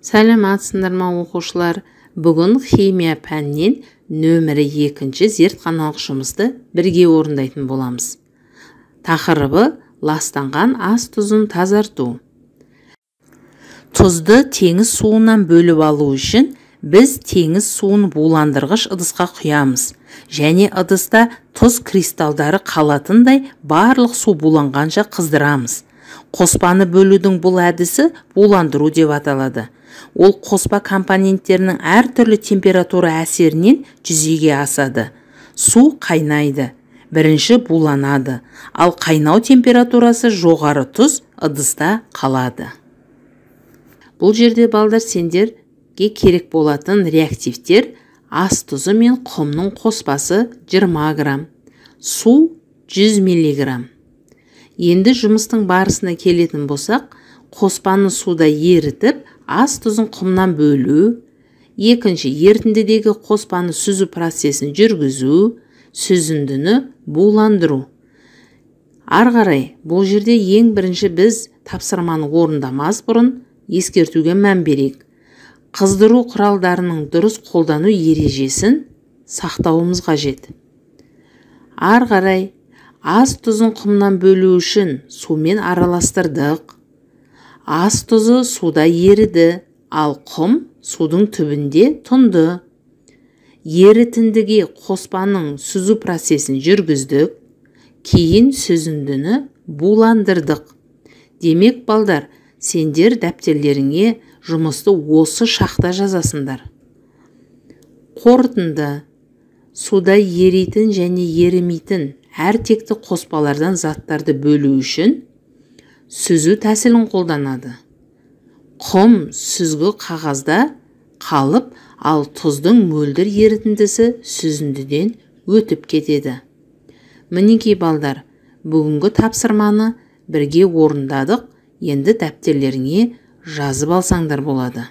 Сәлеметсіздер ма оқушылар? Бүгін химия пәнінен нөмірі 2-ші зертханалық жұмысты бірге орындайтын боламыз. Тақырыбы ластанған ас тұзын тазарту. Тұзды теңіз суынан бөліп алу үшін біз теңіз суын буландырғыш ыдысқа құямыз. Және ыдыста тұз кристалдары қалатындай барлық су буланғанша қыздырамыз. Қоспаны бөлудің бұл әдісі буландыру деп аталады. Ол қоспа компоненттерінің әртүрлі температура әсерінен жүзеге асады. Су қайнайды, бірінші буланады, ал қайнау температурасы жоғары тұз ыдыста қалады. Бұл жерде балдар сендерге керек болатын реактивтер ас тұзы мен құмның қоспасы 20 грамм, су 100 миллиграмм. Енді жұмыстың барысына келетін болсақ, қоспаны суда ерітіп, ас тұзын құмнан бөлу, екінші ерітіндідегі қоспаны сүзу процесін жүргізу, сүзіндіні буландыру. Арғарай, бұл жерде ең бірінші біз тапсырманы орындамас бұрын ескертуге мән берейік. Қыздыру құралдарының дұрыс қолдану ережесін сақтауымыз қажет. Арғарай, ас тұзын құмнан бөлу үшін сумен араластырдық. Ас тұзы суда еріді, ал құм судың түбінде тұнды. Ерітіндіге қоспаның сүзу процесін жүргіздік, кейін сүзіндіні буландырдық. Демек, балдар, сендер дәптерлеріңе жұмысты осы шақта жазасыңдар. Қорытынды: суда еритін және ерімейтін әртекті қоспалардан заттарды бөлу үшін сүзу тәсілін қолданады. Құм сүзгі қағазда қалып, ал тұздың мөлдір ерітіндісі сүзіндіден өтіп кетеді. Мінекей балдар, бүгінгі тапсырманы бірге орындадық. Енді дәптерлеріңе жазып алсаңдар болады.